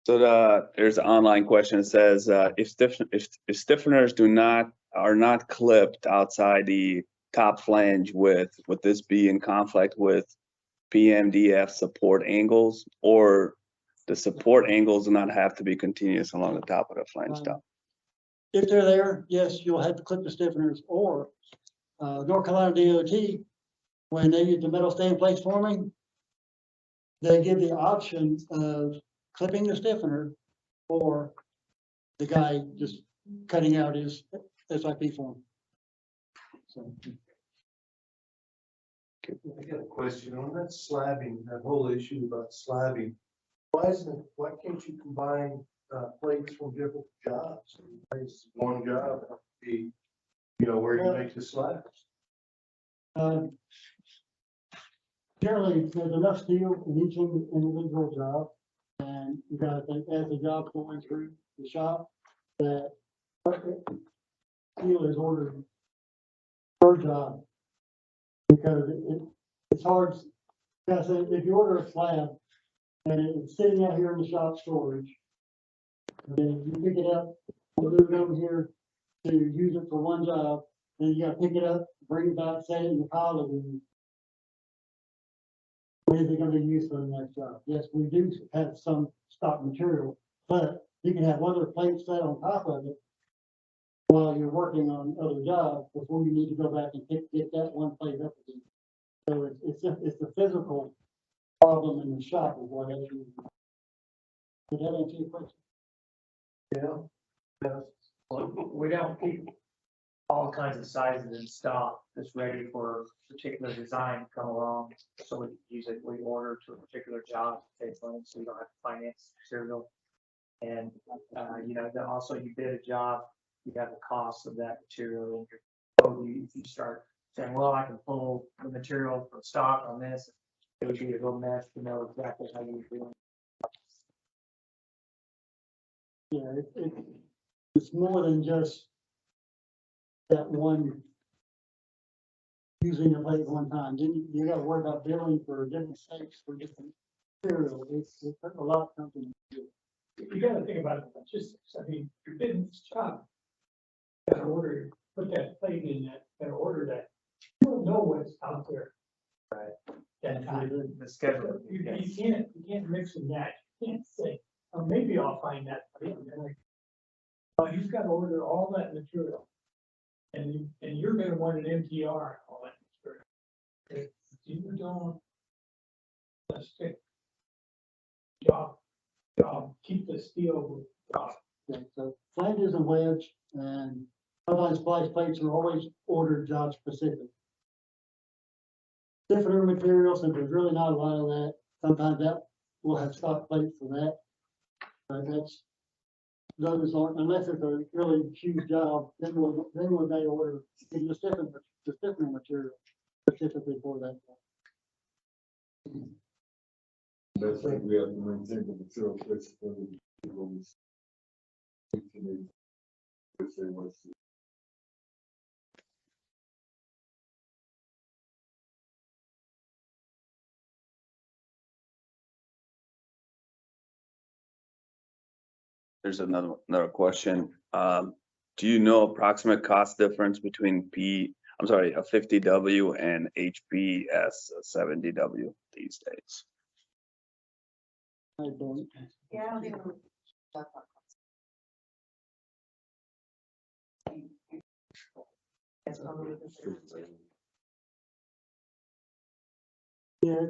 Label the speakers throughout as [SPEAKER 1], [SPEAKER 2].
[SPEAKER 1] So there's an online question that says, if stiffeners are not clipped outside the top flange would this be in conflict with PMDF support angles, or the support angles do not have to be continuous along the top of the flange top?
[SPEAKER 2] If they're there, yes, you'll have to clip the stiffeners, or North Carolina DOT, when they use the metal stand plate forming, they give the option of clipping the stiffener or the guy just cutting out his SIP form. So.
[SPEAKER 3] I got a question on that slabbing, that whole issue about slabbing. Why can't you combine plates from different jobs? It's one job, be, where you make the slabs.
[SPEAKER 2] Generally, there's enough steel in each individual job, and you gotta think as the job's going through the shop, that steel is ordered per job. Because it's hard, if you order a slab and it's sitting out here in the shop storage, and then you pick it up, move it over here to use it for one job, then you gotta pick it up, bring it back, set it in the pile of them. When is it gonna be used for the next job? Yes, we do have some stock material, but you can have other plates set on top of it while you're working on other jobs before you need to go back and get that one plate up again. So it's a physical problem in the shop is what actually. Did that answer your question?
[SPEAKER 3] Yeah.
[SPEAKER 4] We don't keep all kinds of sizes in stock that's ready for a particular design to come along. So we use it, we order to a particular job, take money, so you don't have to finance material. And, then also you bid a job, you have the cost of that material in your code. If you start saying, well, I can pull the material from stock on this, it would be a real mess to know exactly how you're doing.
[SPEAKER 2] Yeah, it's more than just that one using the plate one time. Then you gotta worry about billing for different states for different material. It's a lot of companies.
[SPEAKER 5] You gotta think about the logistics. I mean, you're bidding this job. You gotta order, put that plate in that, gotta order that. You don't know what's out there.
[SPEAKER 4] Right.
[SPEAKER 5] That time.
[SPEAKER 4] The schedule.
[SPEAKER 5] You can't mix and match. You can't say, oh, maybe I'll find that plate. And then you've got to order all that material. And you're gonna want an MTR and all that material. If you don't, let's stick. Job, keep the steel job.
[SPEAKER 2] Yeah, so flanges and wedge and sometimes splice plates are always ordered job specific. Stiffener material, since there's really not a lot of that, sometimes that will have stock plates for that. But those aren't, unless it's a really huge job, then we'll may order the stiffener material specifically for that.
[SPEAKER 6] That's like we have to maintain the material flexibility.
[SPEAKER 1] There's another question. Do you know approximate cost difference between a 50W and HPS 70W these days?
[SPEAKER 2] I don't.
[SPEAKER 7] Yeah, I don't think it's probably the
[SPEAKER 2] Yeah,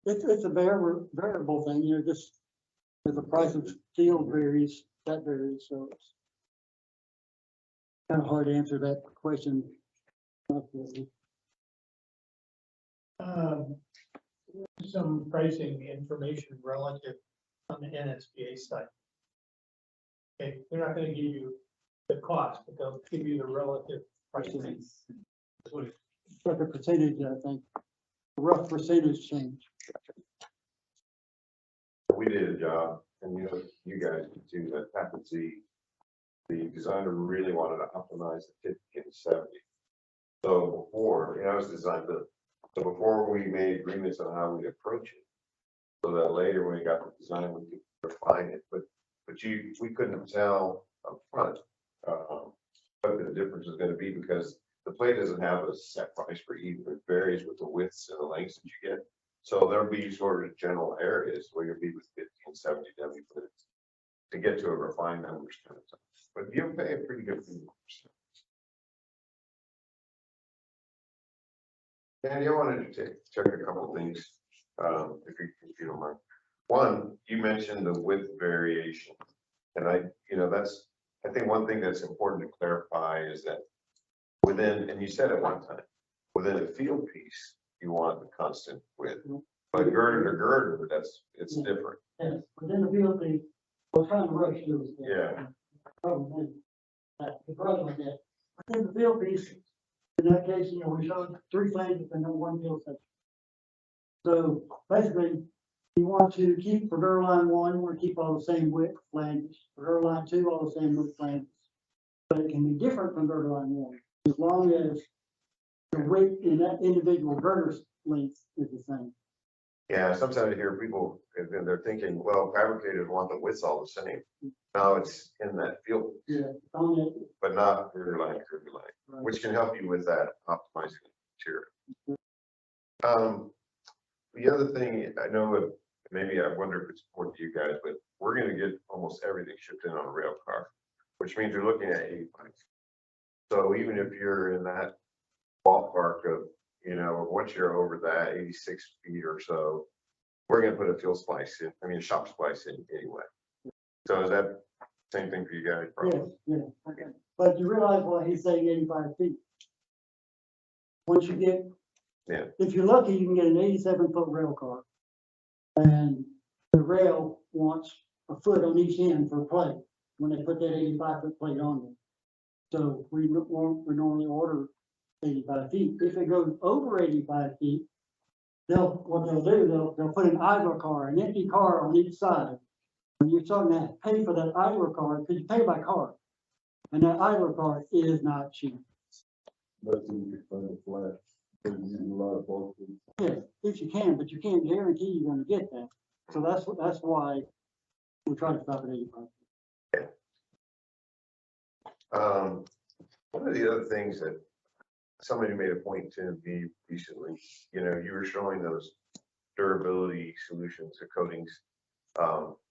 [SPEAKER 2] it's a variable thing, just as the price of steel varies, that varies, so it's kind of hard to answer that question.
[SPEAKER 5] Some pricing information relative on the NSPA side. Okay, they're not gonna give you the cost, but they'll give you the relative pricing.
[SPEAKER 2] But the percentage, I think, rough percentage change.
[SPEAKER 6] We did a job, and you guys did too, that happened to the designer really wanted to optimize the 50 and 70. So before, I was designed to, so before we made agreements on how we approach it, so that later when we got the design, we could refine it we couldn't tell upfront, what the difference is gonna be, because the plate doesn't have a set price for either. It varies with the widths and the lengths that you get. So there'll be sort of general areas where you'll be with 50 and 70 W plates to get to a refined numbers kind of stuff. But you'll pay a pretty good fee. Andy, I wanted to check a couple of things, if you don't mind. One, you mentioned the width variation. And I think one thing that's important to clarify is that within, and you said at one time, within a field piece, you want the constant width. But girder to girder, it's different.
[SPEAKER 2] Yes, within the field, we're trying to rush through this.
[SPEAKER 6] Yeah.
[SPEAKER 2] Problem is, the problem is that within the field piece, in that case, we showed 3 flanges and then 1 field section. So basically, you want to keep for girder line 1, you want to keep all the same width flanges. For girder line 2, all the same width flanges. But it can be different from girder line 1, as long as the width in that individual girder's length is the same.
[SPEAKER 6] Yeah, sometimes I hear people, and they're thinking, well, fabricators want the widths all the same. No, it's in that field,
[SPEAKER 2] Yeah, on that,
[SPEAKER 6] but not girder line,
[SPEAKER 2] right.
[SPEAKER 6] which can help you with that optimizing the material. The other thing, I know, maybe I wonder if it's important to you guys, but we're gonna get almost everything shipped in on a rail car, which means you're looking at 85. So even if you're in that ballpark of, once you're over that 86 feet or so, we're gonna put a fuel splice in, a shop splice in anyway. So is that same thing for you guys? Probably?
[SPEAKER 2] Yes, yeah, okay. But you realize why he's saying 85 feet. Once you get,
[SPEAKER 6] Yeah.
[SPEAKER 2] if you're lucky, you can get an 87-foot rail car. And the rail wants a foot on each end for plate, when they put that 85-foot plate on there. So we normally order 85 feet. If it goes over 85 feet, what they'll do, they'll put an idler car, an empty car on each side. And you're starting to pay for that idler car, because you pay by car. And that idler car is not cheap.
[SPEAKER 8] But you can find it flat, because you use a lot of bulk.
[SPEAKER 2] Yes, if you can, but you can't guarantee you're gonna get that. So that's why we try to stop at 85.
[SPEAKER 6] One of the other things that somebody made a point to me recently, you were showing those durability solutions, the coatings.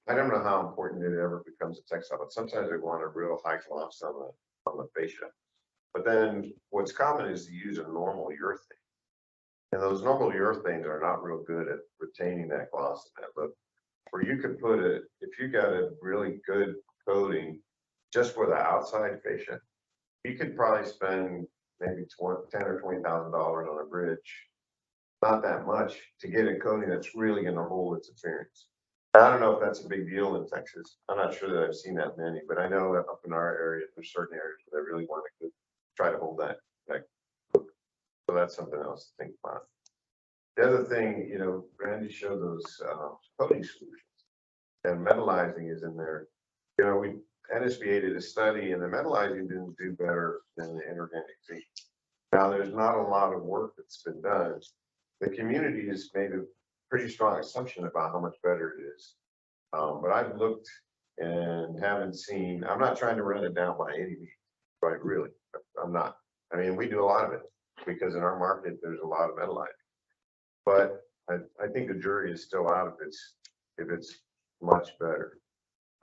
[SPEAKER 6] I don't know how important it ever becomes a textile, but sometimes they want a real high gloss on the fascia. But then what's common is to use a normal urethane. And those normal urethanes are not real good at retaining that gloss and that look. Where you could put it, if you got a really good coating just for the outside fascia, you could probably spend maybe $10,000 or $20,000 on a bridge. Not that much to get a coating that's really going to hold its appearance. I don't know if that's a big deal in Texas. I'm not sure that I've seen that many, but I know up in our area, there's certain areas where they really want to try to hold that. So that's something else to think about. The other thing, Randy showed those coating solutions, and metallizing is in there. NSBA did a study, and the metallizing didn't do better than the inorganic zinc. Now, there's not a lot of work that's been done. The community has made a pretty strong assumption about how much better it is. But I've looked and haven't seen, I'm not trying to run it down by any means, right? Really, I'm not. We do a lot of it because in our market, there's a lot of metallizing. But I think the jury is still out if it's much better.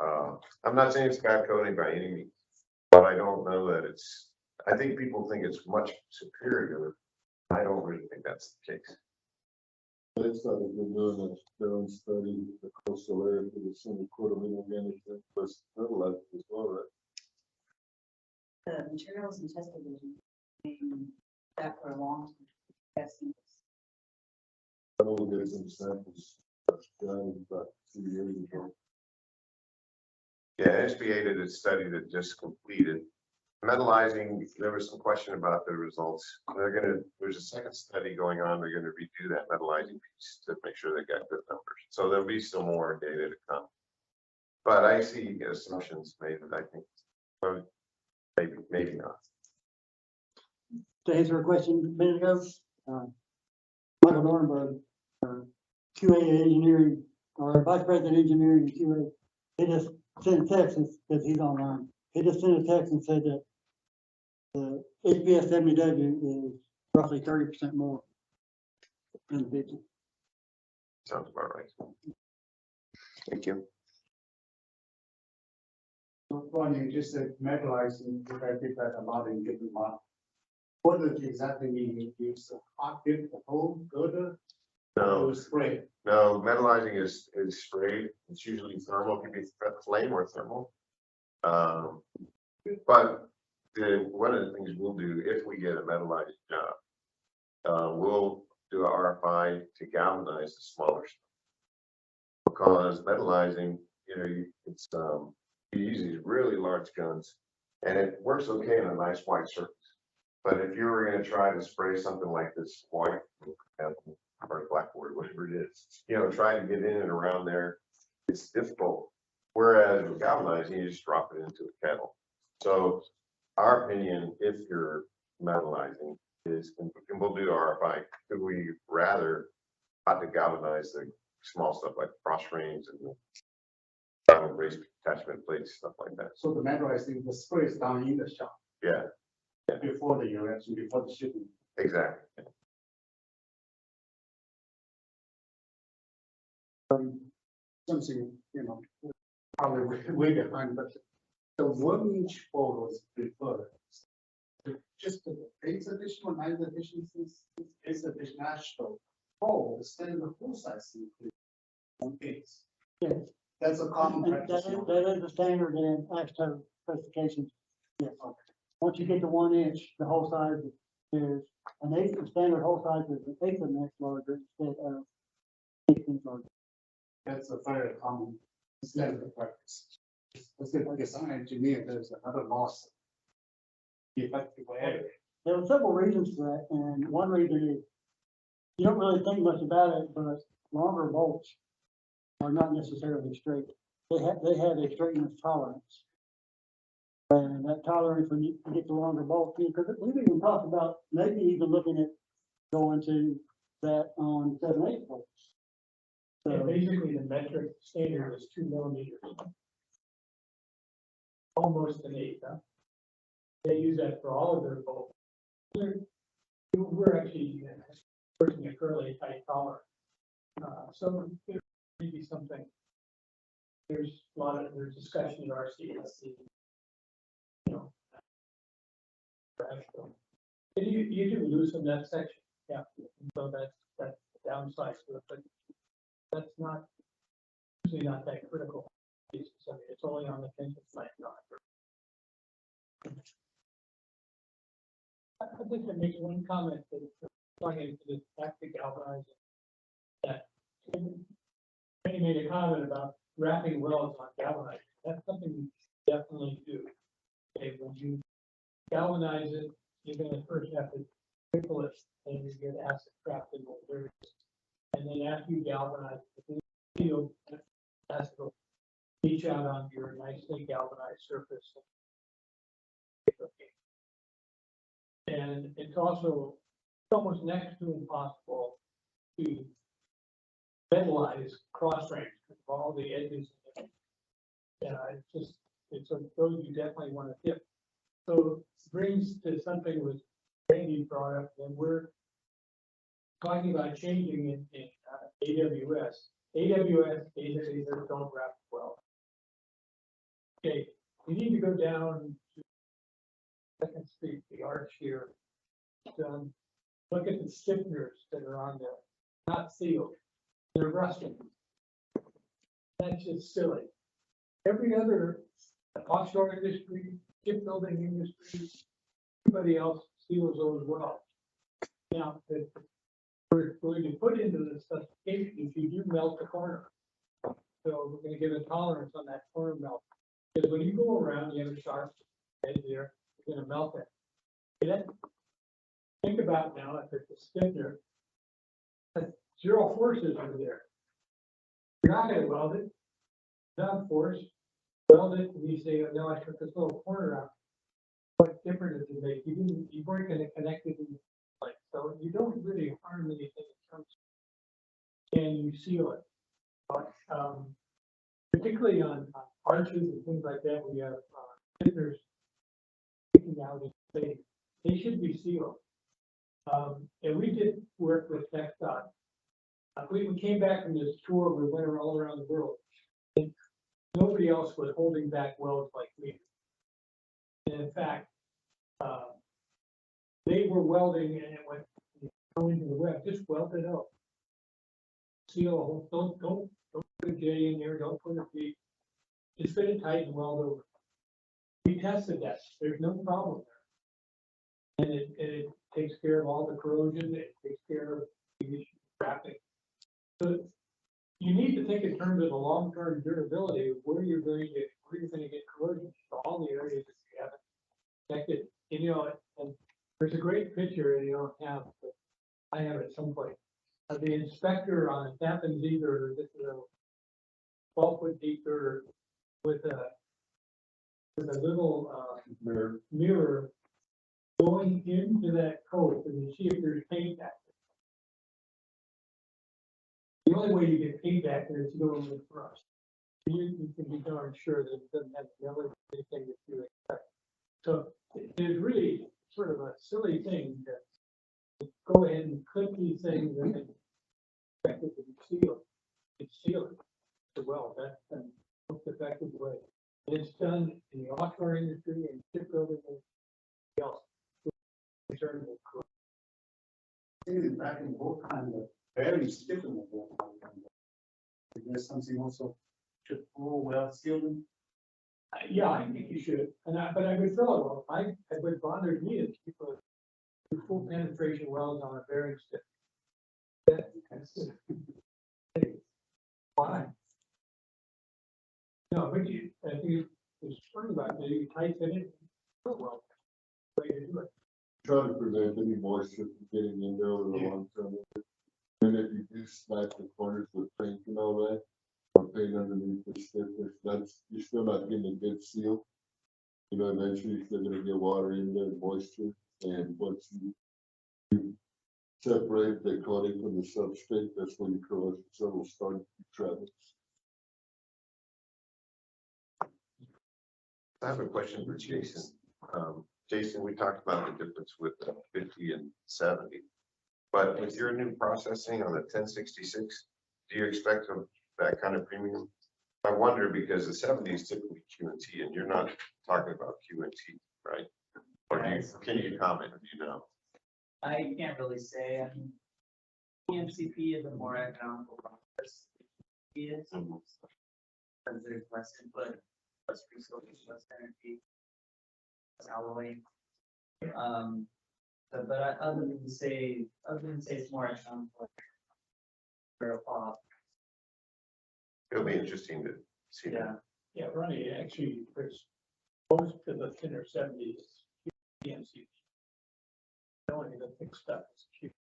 [SPEAKER 6] I'm not saying it's bad coating by any means, but I don't know that I think people think it's much superior. I don't really think that's the case.
[SPEAKER 8] TxDOT has been doing their own study, the coastal area for the single coat of inorganic plus metallized as well, right?
[SPEAKER 7] The materials and test division, that for a long time. Testing.
[SPEAKER 8] I know we got some samples done about 2 years ago.
[SPEAKER 6] Yeah, SBA did a study that just completed. Metallizing, there was some question about the results. There's a second study going on. They're gonna redo that metallizing piece to make sure they got good numbers. So there'll be some more data to come. But I see assumptions made that I think, well, maybe not.
[SPEAKER 2] To answer a question a minute ago, Michael Dornberg, QA engineering, or Vice President engineering QA, they just sent a text, because he's online, he just sent a text and said that the HPS WW is roughly 30% more than the 50.
[SPEAKER 6] Sounds about right.
[SPEAKER 1] Thank you.
[SPEAKER 9] Ronnie, you just said metallizing, if I did that a lot in different market. What does it exactly mean? You use a hot dip, the whole girder,
[SPEAKER 6] No,
[SPEAKER 9] or spray?
[SPEAKER 6] no, metallizing is sprayed. It's usually thermal, it can be flame or thermal. But one of the things we'll do if we get a metallized job, we'll do a RFI to galvanize the smaller stuff. Because metallizing, it's, you use these really large guns and it works okay on a nice white surface. But if you were gonna try to spray something like this white or blackboard, whatever it is, try to get in and around there, it's difficult. Whereas with galvanizing, you just drop it into a kettle. So our opinion, if you're metallizing, is, and we'll do RFI, could we rather hot to galvanize the small stuff like cross frames and raised attachment plates, stuff like that.
[SPEAKER 9] So the metallizing, the spray is down in the shop.
[SPEAKER 6] Yeah.
[SPEAKER 9] Before the erection, before the shipping.
[SPEAKER 6] Exactly.
[SPEAKER 9] Something, probably way behind, but the 1-inch pole was preferred. Just the 8th edition or 9th edition, since 8th edition national pole, instead of the full size. On case.
[SPEAKER 2] Yes.
[SPEAKER 9] That's a common
[SPEAKER 2] And
[SPEAKER 9] practice.
[SPEAKER 2] that is the standard in ASHTO specifications. Yes. Once you get to 1 inch, the whole size is an eighth, the standard whole size is an eighth of an inch larger instead of 18 larger.
[SPEAKER 9] That's a very common standard practice. As a design engineer, there's another loss. Effective area.
[SPEAKER 2] There were several reasons for that, and one reason is you don't really think much about it, but longer bolts are not necessarily straight. They have a straightness tolerance. And that tolerance, when you get the longer bolts, because we've even talked about maybe even looking at going to that on 7/8 bolts.
[SPEAKER 5] Yeah,
[SPEAKER 2] So,
[SPEAKER 5] basically, the metric standard is 2 millimeters. Almost an eighth, huh? They use that for all of their bolts. We're actually working a fairly tight tolerance. So there may be something. There's discussion of RCSC. And you do loosen that section, yeah, so that's the downside to it, but that's usually not that critical. It's only on the tension side, not. I'd like to make one comment that talking to the tactic galvanizing. That Penny made a comment about wrapping welds on galvanizing. That's something you definitely do. Okay, when you galvanize it, you're gonna first have to trickle it and you get acid trapped in the areas. And then after you galvanize it, the acid will leach out onto your nicely galvanized surface. And it's also almost next to impossible to metallize cross frames with all the edges. Yeah, it's a those you definitely want to dip. So brings to something with Randy brought up, and we're talking about changing in AWS. AWS don't wrap well. Okay, we need to go down to Second Street, the arch here. Look at the stiffeners that are on there, not sealed. They're rusting. That's just silly. Every other offshore industry, shipbuilding industry, everybody else seals those well. Now, we're going to put into the specification if you do melt the corner. So we're going to give a tolerance on that corner melt. Because when you go around, you have a sharp edge there, you're going to melt it. Okay, think about now if it's a stiffener, zero forces are there. You're not going to weld it, not force, weld it, and you say, oh, no, I took this little corner out. What difference does it make? You weren't going to connect it in place. So you don't really harm anything in terms of, and you seal it. But, particularly on arches and things like that, we have, vendors sticking out in space, they should be sealed. And we did work with TxDOT. We came back from this tour, we went all around the world. And nobody else was holding back wells like we did. And in fact, they were welding and it went going into the web, just weld it up. Seal, a hole. Don't put a J in there, don't put a B. Just fit it tight and weld over. We tested that, there's no problem there. And it takes care of all the corrosion, it takes care of the issue of traffic. So you need to think in terms of the long-term durability of where you're going to get corrosion, for all the areas that you haven't protected. And, you know, and there's a great picture, and you don't have, but I have it someplace. Of the inspector on a Tappan Zebra, this is a 12-foot deeper with a little mirror going into that coat and you see if there's paint back there. The only way you get paint back there is to go over the brush. You can be darn sure that it doesn't have the other anything that you expect. So it's really sort of a silly thing to go ahead and clip these things and then expect it to be sealed. It's sealed so well. That's the most effective way. And it's done in the offshore industry and shipbuilding and else.
[SPEAKER 9] Back in both times, very stiff in the boat. I guess something also should pull well sealed.
[SPEAKER 5] Yeah, I think you should, but I would fill it well. What bothers me is people do full penetration wells on a bearing stick. Why? No, but I think it's spring about it, you tight fit it, fill it well. Way to do it.
[SPEAKER 8] Try to prevent any moisture from getting in there over the long term. And if you do smack the corners with paint and all that, or paint underneath the stiffness, that's, you're still not getting a good seal. You know, eventually you're still gonna get water in there, moisture, and once you separate the coating from the substrate, that's when your corrosion will start to travel.
[SPEAKER 6] I have a question for Jason. Jason, we talked about the difference with 50 and 70. But with your new processing on the 1066, do you expect that kind of premium? I wonder because the 70 is typically Q&T and you're not talking about Q&T, right? Or can you comment if you know?
[SPEAKER 10] I can't really say. I mean, PMCP is a more economical process. It is because there's less input, less resources, less energy, less alloy. But other than say it's more economical.
[SPEAKER 6] It'll be interesting to see.
[SPEAKER 10] Yeah.
[SPEAKER 5] Yeah, Ronnie, actually, there's most of the thinner 70s, PMC. Only the thick stuff is cheap.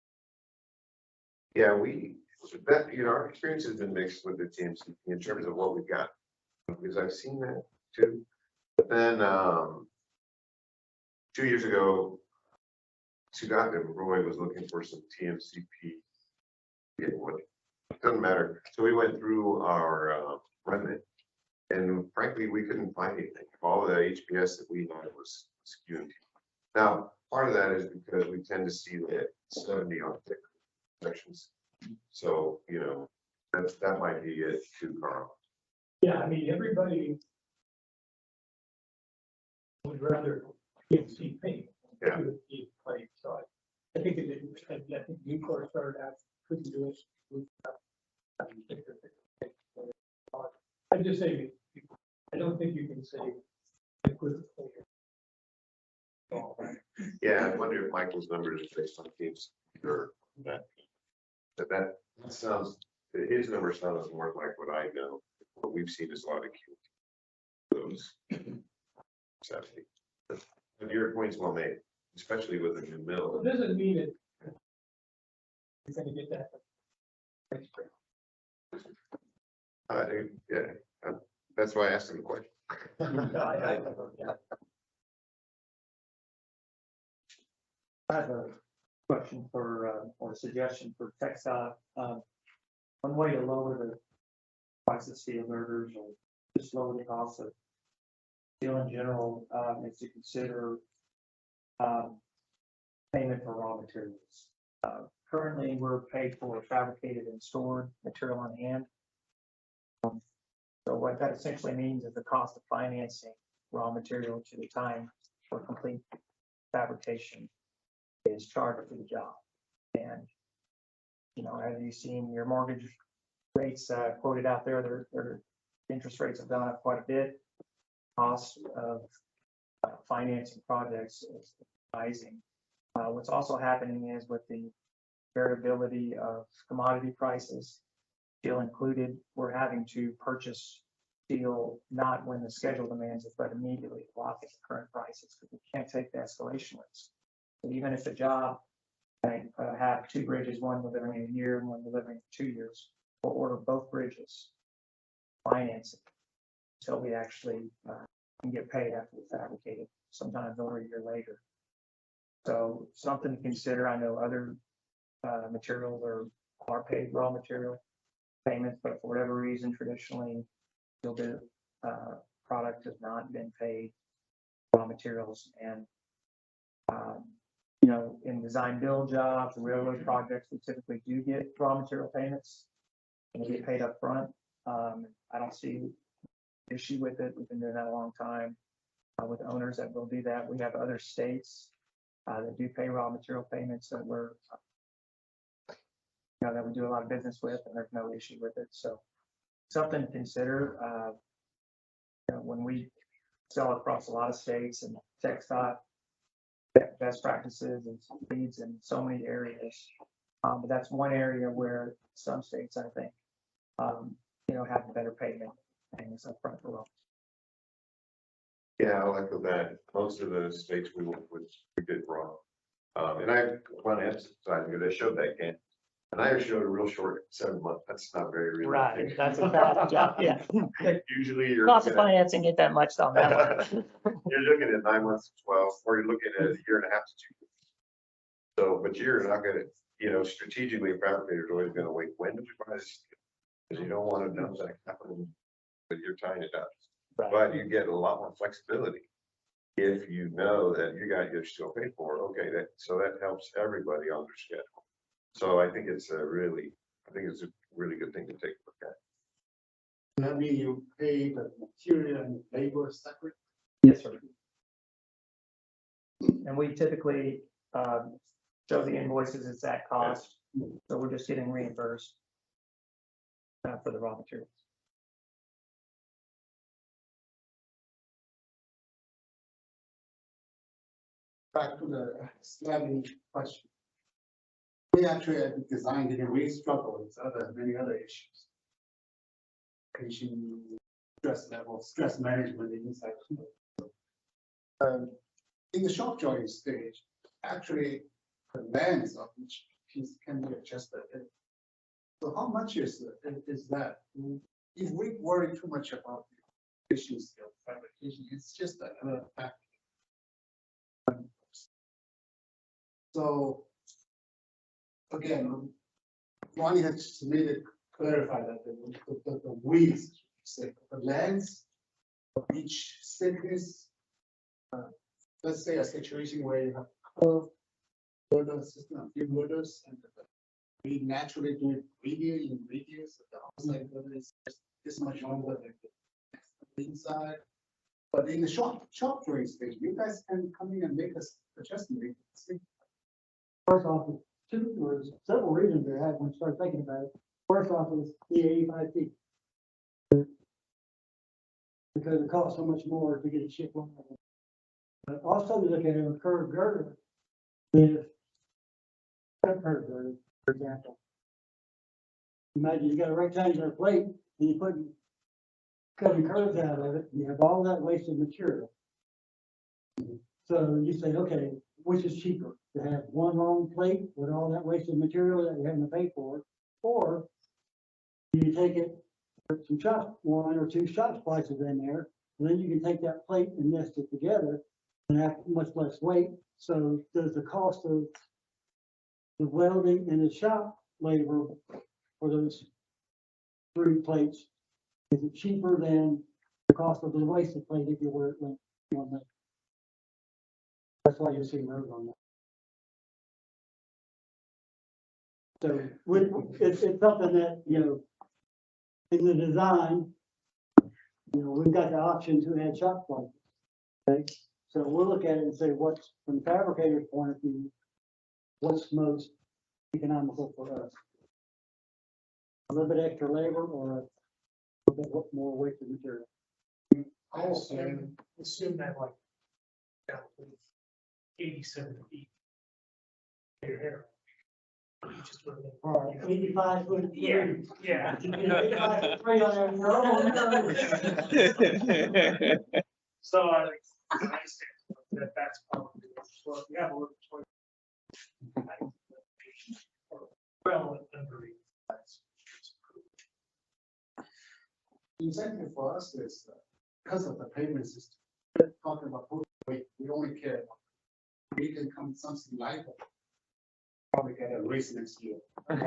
[SPEAKER 6] Yeah, our experience has been mixed with the TMCP in terms of what we've got. Because I've seen that too. But then 2 years ago, Roy was looking for some TMCP. Yeah, it doesn't matter. So we went through our remnant, and frankly, we couldn't find anything. All the HPS that we had was skewed. Now, part of that is because we tend to see that 70 on thick sections. So, you know, that might be it too, Carl.
[SPEAKER 5] Yeah, I mean, everybody would rather PMC paint.
[SPEAKER 6] Yeah.
[SPEAKER 5] Plate, so I think it didn't, I think Nucor started out, couldn't do it. I'm just saying, I don't think you can say.
[SPEAKER 6] Yeah, I wonder if Michael's numbers are based on teams or that. But that sounds, his number sounds more like what I know. What we've seen is a lot of those 70. But your point's well made, especially with the new mill.
[SPEAKER 5] It doesn't mean it. You're gonna get that.
[SPEAKER 6] Yeah, that's why I asked him the question.
[SPEAKER 4] I have a question for, or a suggestion for TxDOT. One way to lower the price of steel girders or just lower the cost of steel in general, is to consider, payment for raw materials. Currently, we're paid for fabricated and stored material on hand. So what that essentially means is the cost of financing raw material to the time for complete fabrication is charged for the job. And, you know, as you've seen, your mortgage rates quoted out there, their interest rates have gone up quite a bit. Cost of financing projects is rising. What's also happening is with the variability of commodity prices, steel included, we're having to purchase steel not when the schedule demands it, but immediately lock at the current prices because we can't take the escalation risk. So even if the job have two bridges, one delivering in a year and one delivering in 2 years, we'll order both bridges, finance it until we actually can get paid after we fabricate it, sometimes over a year later. So something to consider. I know other materials are paid raw material payments, but for whatever reason, traditionally, steel product has not been paid raw materials. And, you know, in design build jobs, railroad projects, we typically do get raw material payments and we get paid up front. I don't see issue with it. We've been doing that a long time with owners that will do that. We have other states that do pay raw material payments that we're, you know, that we do a lot of business with, and there's no issue with it. So something to consider. You know, when we sell across a lot of states and TxDOT best practices and leads in so many areas, but that's one area where some states, I think, you know, have better payment payments up front for raw.
[SPEAKER 6] Yeah, I like that. Most of the states we work with, we did wrong. And I want to emphasize, because I showed that game. And I showed a real short 7 months. That's not very realistic.
[SPEAKER 4] Right, that's a bad job, yeah.
[SPEAKER 6] Usually you're.
[SPEAKER 4] Cost of financing ain't that much on that one.
[SPEAKER 6] You're looking at 9 months to 12, or you're looking at a year and a half to 2 years. So, but you're not gonna, you know, strategically, a fabricator is always gonna wait, when do we buy this? Because you don't want to dump that capital, but you're tying it up.
[SPEAKER 4] Right.
[SPEAKER 6] But you get a lot more flexibility if you know that you got your still paid for. Okay, so that helps everybody on their schedule. So I think it's a really good thing to take a look at.
[SPEAKER 9] Does that mean you pay the material and labor separate?
[SPEAKER 4] Yes, sir. And we typically show the invoices as that cost, so we're just getting reimbursed for the raw materials.
[SPEAKER 9] Back to the slabbing question. We actually at the design didn't really struggle with many other issues. Patient stress level, stress management inside. In the shop joint stage, actually the length of each piece can be adjusted. So how much is that? If we worry too much about the issues of fabrication, it's just another factor. So again, one has to really clarify that the width, say, the length of each thickness. Let's say a situation where you have curved girder system, a few girders, and we naturally do it in radius. The outside girder is just this much longer than the inside. But in the shop drawing stage, you guys can come in and make this adjustment.
[SPEAKER 2] First off, there's several reasons they had when you start thinking about it. First off is the 85 feet. Because it costs so much more to get it shipped on. But also we look at a curved girder. If a curved girder, for example. Imagine you got a rectangular plate and you put cutting curves out of it, and you have all that wasted material. So you say, okay, which is cheaper, to have one long plate with all that wasted material that you're having to pay for, or you take it, put some one or two shot splices in there, and then you can take that plate and nest it together and have much less weight. So does the cost of the welding and the shop labor for those 3 plates, is it cheaper than the cost of the wasted plate if you were at one day. That's why you're seeing those on that. So it's something that, you know, in the design, you know, we've got the option to add shop plates. Okay, so we'll look at it and say what's, from the fabricator's point of view, what's most economical for us. A little bit extra labor or a little bit more wasted material.
[SPEAKER 5] I assume that like, down to 87 feet. Your hair. You just put it in.
[SPEAKER 2] All right, 85 foot.
[SPEAKER 5] Yeah, yeah.
[SPEAKER 2] 85 foot three on there.
[SPEAKER 5] So I understand that that's probably, well, if you have a little choice. Well, under.
[SPEAKER 9] The incentive for us is because of the payment system. Talking about, we only care about. We can come something like that. Probably get a raise next year.
[SPEAKER 2] But,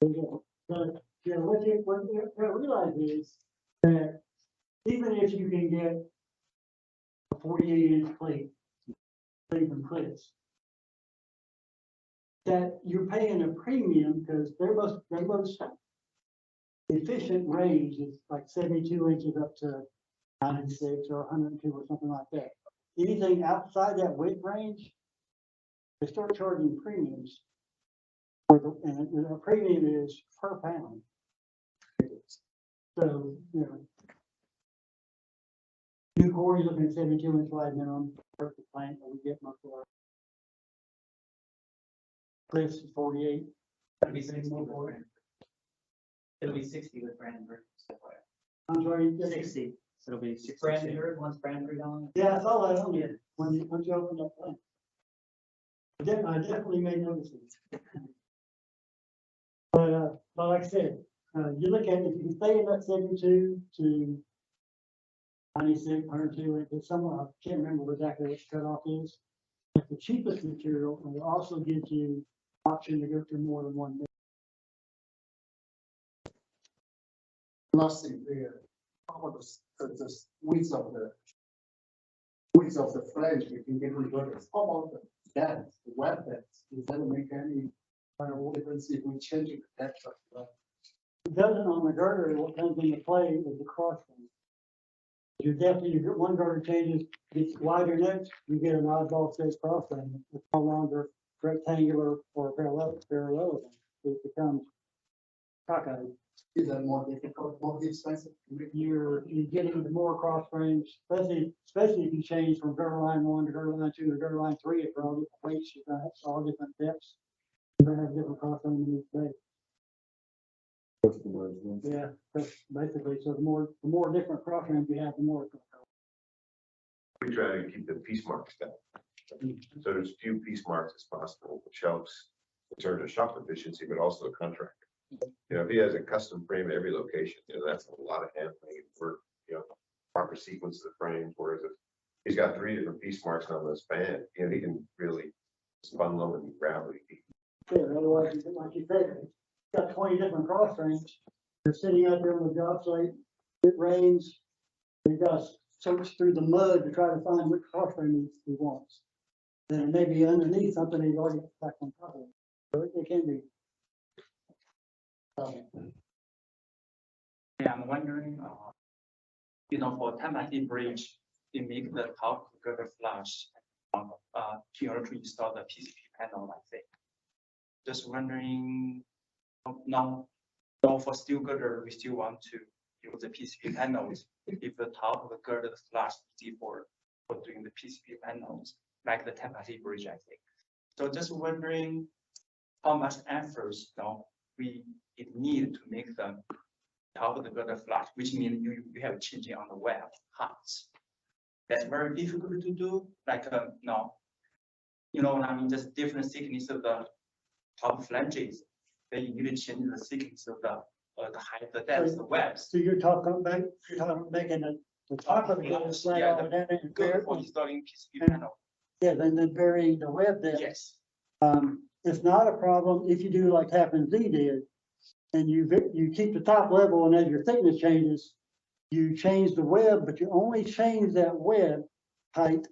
[SPEAKER 2] you know, what you realize is that even if you can get a 48-inch plate, even clips, that you're paying a premium because their most efficient range is like 72 inches up to 96 or 102 or something like that. Anything outside that width range, they start charging premiums. And the premium is per pound. So, you know, new core, you're looking at 72-inch wide minimum, perfect plant that we get most of our. Cliffs is 48.
[SPEAKER 10] It'll be 60 with brand. It'll be 60 with brand.
[SPEAKER 2] I'm sorry,
[SPEAKER 10] 60. So it'll be 60. Brand, once brand on.
[SPEAKER 2] yeah, I saw that on there when you opened up plant. I definitely made notices. But like I said, you look at, if you can stay in that 72 to 96, 102, it's somewhere, I can't remember exactly what the cutoff is. It's the cheapest material, and it also gives you option to go through more than one day.
[SPEAKER 9] Last thing, how about the width of the flange, we can get inverters. How about the depth, the web depth? Does that make any difference if we change the depth of the?
[SPEAKER 2] It doesn't on the girder, what comes into play is the cross length. You get one girder changes, gets wider next, you get an oddball shaped cross length. It's no longer rectangular or parallel. It becomes cockeyed.
[SPEAKER 9] Is that more difficult, more expensive?
[SPEAKER 2] You're getting the more cross frames, especially if you change from girder line 1 to girder line 2 to girder line 3, for all different weights, you're gonna have all different depths. You're gonna have different cross frames in each bay. Yeah, that's basically, so the more different cross frames you have, the more.
[SPEAKER 6] We try to keep the piece marks down. So there's few piece marks as possible, which helps in terms of shop efficiency, but also the contractor. You know, if he has a custom frame at every location, you know, that's a lot of handling for, you know, proper sequence of the frames, whereas if he's got 3 different piece marks on the span, you know, he can really spun them and grab it.
[SPEAKER 2] Yeah, otherwise, like you said, got 20 different cross frames. They're sitting out there on the job site, it rains, you gotta search through the mud to try to find which cross frame he wants. Then maybe underneath something he's already back on top of it. So it can be.
[SPEAKER 11] Yeah, I'm wondering, you know, for Tamaki Bridge, they make the top girder flush in order to install the PCB panel, I think. Just wondering, now for steel girder, we still want to use the PCB panels. If the top of the girder is flush, easy for doing the PCB panels, like the Tamaki Bridge, I think. So just wondering how much effort, you know, it need to make the top of the girder flush, which means you have changing on the web parts. That's very difficult to do. Like no, you know what I mean? Just different thickness of the top flanges. Then you need to change the thickness of the height, the depth of the webs.
[SPEAKER 2] So you're talking making the top of the girder slide all the way down and
[SPEAKER 11] Good for installing PCB panel.
[SPEAKER 2] yeah, then burying the web there.
[SPEAKER 11] Yes.
[SPEAKER 2] It's not a problem if you do like Tappan Z did. and you keep the top level, and as your thickness changes, you change the web, but you only change that web height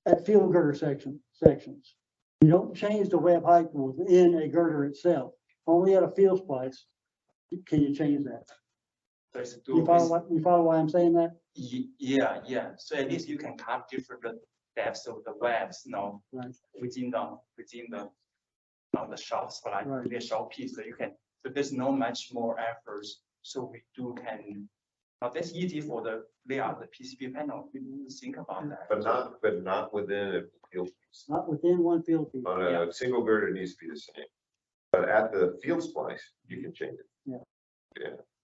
[SPEAKER 2] at field girder sections. You don't change the web height within a girder itself. Only at a field splice can you change that.
[SPEAKER 11] So it's
[SPEAKER 2] You follow why I'm saying that?
[SPEAKER 11] Yeah, yeah. So at least you can cut different depths of the webs,
[SPEAKER 2] Right.
[SPEAKER 11] within the short splice,
[SPEAKER 2] Right.
[SPEAKER 11] the short piece. So you can. So there's no much more efforts. So we can. Now that's easy for the layout, the PCB panel. We need to think about that.
[SPEAKER 6] But not within a field piece.
[SPEAKER 2] Not within one field piece.
[SPEAKER 6] On a single girder, it needs to be the same. But at the field splice, you can change it.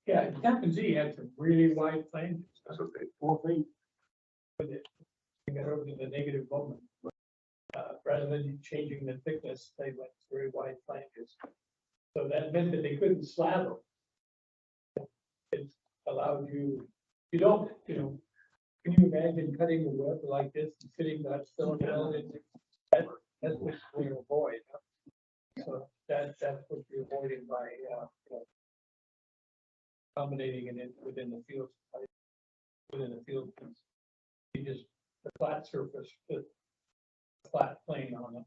[SPEAKER 5] Yeah, Tappan Zee had some really wide flanges.
[SPEAKER 6] That's what they.
[SPEAKER 2] 4 feet.
[SPEAKER 5] You got over to the negative moment. Rather than changing the thickness, they went very wide flanges. So that meant that they couldn't slab them. It allowed you, can you imagine cutting the web like this and fitting that silicone in? That's what you avoid. So that's what you're avoiding by, accommodating it within the field. Within the field piece. You just, the flat surface, the flat plane on it.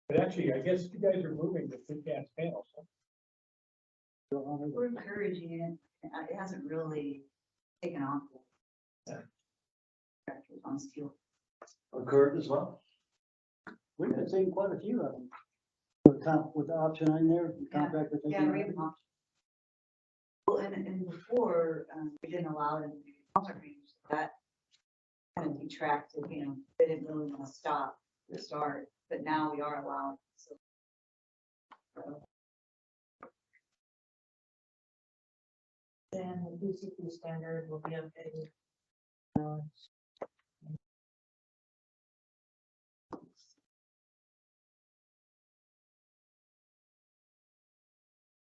[SPEAKER 5] But actually, I guess you guys are moving to precast panels. Huh?
[SPEAKER 7] We're encouraging it. It hasn't really taken off.
[SPEAKER 5] Yeah.
[SPEAKER 7] On steel.
[SPEAKER 3] Kurt as well.
[SPEAKER 2] We've been seeing quite a few of them. With the option in there, the contractor taking.
[SPEAKER 7] Yeah, we have an option. Well, and before, we didn't allow it in the concert range, that kind of detracted, they didn't really want to stop the start, but now we are allowed, so.
[SPEAKER 12] Then the PCP standard will be updated.